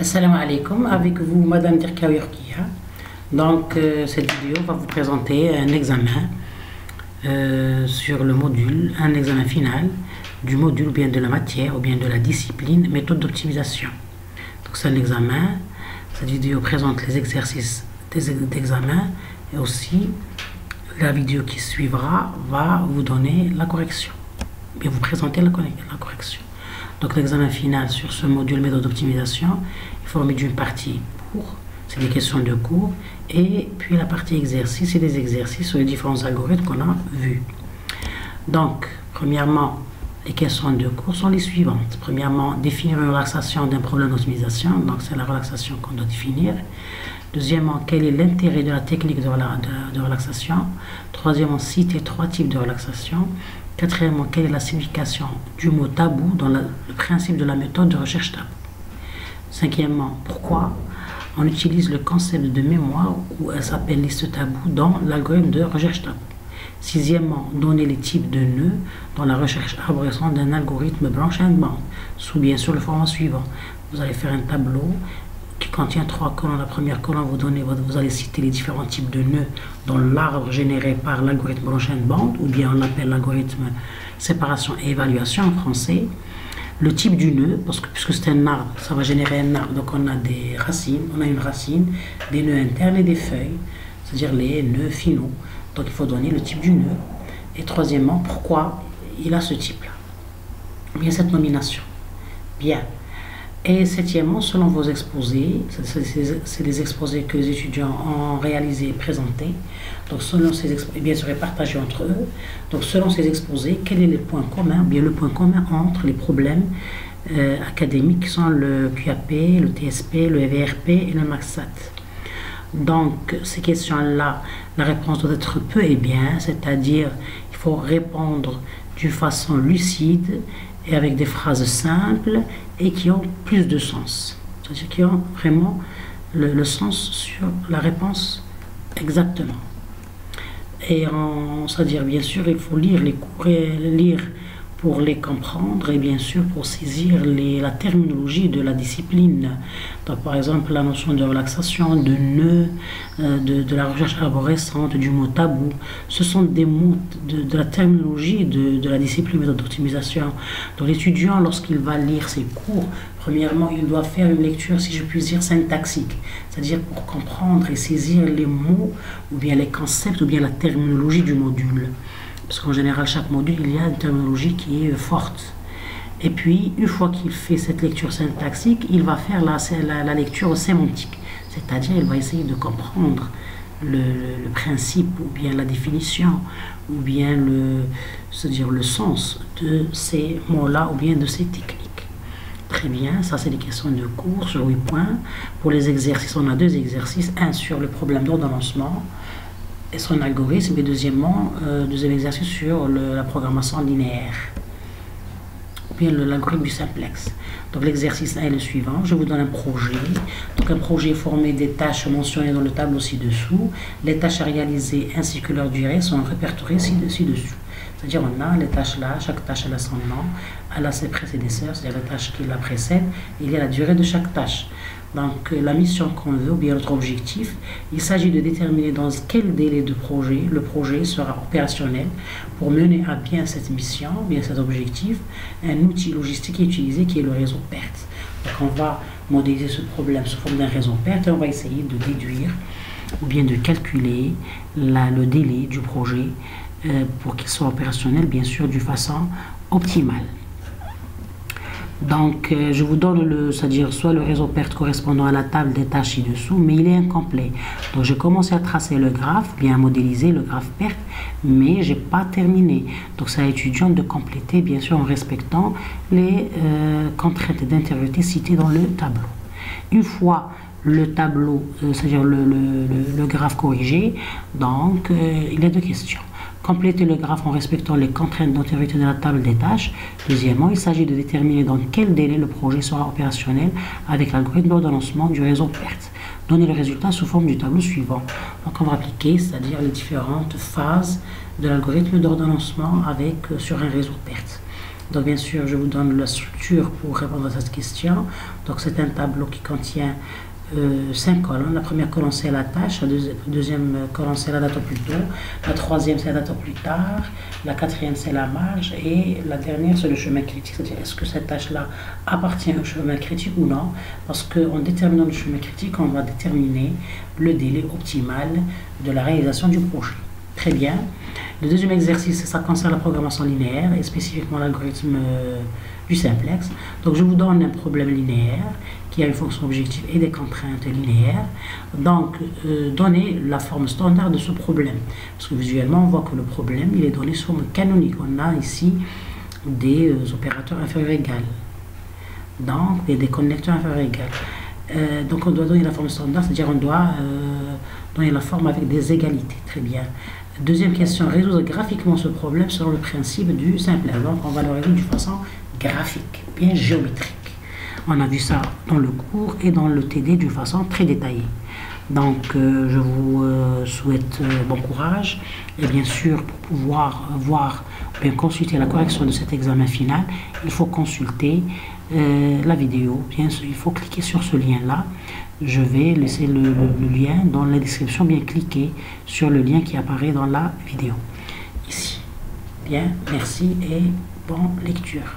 Assalamu alaikum, avec vous Madame Dirkawi Rokia. Donc cette vidéo va vous présenter un examen sur le module, un examen final du module ou bien de la matière ou bien de la discipline méthode d'optimisation. Donc c'est un examen, cette vidéo présente les exercices d'examen et aussi la vidéo qui suivra va vous donner la correction, bien vous présenter la correction. Donc l'examen final sur ce module méthode d'optimisation est formé d'une partie cours, c'est des questions de cours, et puis la partie exercice, c'est des exercices sur les différents algorithmes qu'on a vus. Donc, premièrement, les questions de cours sont les suivantes. Premièrement, définir une relaxation d'un problème d'optimisation, donc c'est la relaxation qu'on doit définir. Deuxièmement, quel est l'intérêt de la technique de relaxation. Troisièmement, citer 3 types de relaxation. Quatrièmement, quelle est la signification du mot tabou dans le principe de la méthode de recherche tabou. Cinquièmement, pourquoi on utilise le concept de mémoire ou elle s'appelle liste tabou dans l'algorithme de recherche tabou. Sixièmement, donner les types de nœuds dans la recherche arborescente d'un algorithme branch and bound, sous bien sûr le format suivant. Vous allez faire un tableau qui contient 3 colonnes. La première colonne, vous allez citer les différents types de nœuds dans l'arbre généré par l'algorithme branch and bound, ou bien on l'appelle l'algorithme séparation et évaluation en français. Le type du nœud, parce que puisque c'est un arbre, ça va générer un arbre, donc on a des racines, on a une racine, des nœuds internes et des feuilles, c'est-à-dire les nœuds finaux. Donc il faut donner le type du nœud. Et troisièmement, pourquoi il a ce type-là, bien cette nomination. Bien. Et septièmement, selon vos exposés, c'est des exposés que les étudiants ont réalisés et présentés. Donc selon ces exposés, bien sûr, partagés entre eux. Donc selon ces exposés, quel est le point commun, bien le point commun entre les problèmes académiques qui sont le QAP, le TSP, le EVRP et le MaxSat. Donc ces questions-là, la réponse doit être peu et bien, c'est-à-dire il faut répondre d'une façon lucide et avec des phrases simples et qui ont plus de sens. C'est-à-dire qui ont vraiment le sens sur la réponse exactement. Et c'est-à-dire bien sûr il faut lire les cours et lire pour les comprendre et bien sûr pour saisir la terminologie de la discipline. Donc par exemple la notion de relaxation, de nœud, de la recherche arborescente, du mot tabou, ce sont des mots de la terminologie de la discipline méthode d'optimisation. Donc l'étudiant, lorsqu'il va lire ses cours, premièrement il doit faire une lecture, si je puis dire, syntaxique, c'est-à-dire pour comprendre et saisir les mots ou bien les concepts ou bien la terminologie du module. Parce qu'en général, chaque module, il y a une terminologie qui est forte. Et puis, une fois qu'il fait cette lecture syntaxique, il va faire la lecture sémantique. C'est-à-dire, il va essayer de comprendre le principe, ou bien la définition, ou bien le sens de ces mots-là, ou bien de ces techniques. Très bien, ça c'est des questions de cours sur 8 points. Pour les exercices, on a 2 exercices. Un sur le problème d'ordonnancement et son algorithme, et deuxième exercice sur la programmation linéaire, ou bien l'algorithme du simplex. Donc l'exercice 1 est le suivant, je vous donne un projet. Donc un projet formé des tâches mentionnées dans le tableau ci-dessous. Les tâches à réaliser ainsi que leur durée sont répertoriées ci-dessous. C'est-à-dire on a les tâches là, chaque tâche elle a son nom, elle a ses prédécesseurs, c'est-à-dire la tâche qui la précède, il y a la durée de chaque tâche. Donc la mission qu'on veut, ou bien notre objectif, il s'agit de déterminer dans quel délai de projet le projet sera opérationnel pour mener à bien cette mission, bien cet objectif. Un outil logistique est utilisé qui est le réseau PERT. Donc on va modéliser ce problème sous forme d'un réseau PERT et on va essayer de déduire ou bien de calculer le délai du projet pour qu'il soit opérationnel, bien sûr, de façon optimale. Donc, je vous donne c'est-à-dire soit le réseau PERT correspondant à la table des tâches ci-dessous, mais il est incomplet. Donc, j'ai commencé à tracer le graphe, bien modéliser le graphe PERT, mais je n'ai pas terminé. Donc, c'est à l'étudiant de compléter, bien sûr, en respectant les contraintes d'intégrité citées dans le tableau. Une fois le tableau, c'est-à-dire le graphe corrigé, donc, il y a 2 questions. Compléter le graphe en respectant les contraintes d'intégrité de la table des tâches. Deuxièmement, il s'agit de déterminer dans quel délai le projet sera opérationnel avec l'algorithme d'ordonnancement du réseau PERT. Donner le résultat sous forme du tableau suivant. Donc on va appliquer, c'est-à-dire les différentes phases de l'algorithme d'ordonnancement sur un réseau PERT. Donc bien sûr, je vous donne la structure pour répondre à cette question. Donc c'est un tableau qui contient 5 colonnes. La première colonne c'est la tâche, la deuxième colonne c'est la date au plus tôt, la troisième c'est la date au plus tard, la quatrième c'est la marge et la dernière c'est le chemin critique, c'est-à-dire est-ce que cette tâche-là appartient au chemin critique ou non, parce qu'en déterminant le chemin critique, on va déterminer le délai optimal de la réalisation du projet. Très bien. Le deuxième exercice, ça concerne la programmation linéaire et spécifiquement l'algorithme du simplex. Donc je vous donne un problème linéaire qui a une fonction objective et des contraintes linéaires. Donc donnez la forme standard de ce problème. Parce que visuellement, on voit que le problème, il est donné sous forme canonique. On a ici des opérateurs inférieurs égales. Donc, des connecteurs inférieurs égales. Donc on doit donner la forme standard, c'est-à-dire on doit donner la forme avec des égalités. Très bien. Deuxième question, résoudre graphiquement ce problème selon le principe du simplex. Donc on va le résoudre de façon graphique, bien géométrique. On a vu ça dans le cours et dans le TD d'une façon très détaillée. Donc je vous souhaite bon courage et bien sûr pour pouvoir voir ou bien consulter la correction de cet examen final, il faut consulter la vidéo. Bien sûr, il faut cliquer sur ce lien là. Je vais laisser le lien dans la description, bien cliquer sur le lien qui apparaît dans la vidéo ici. Bien, merci et bonne lecture.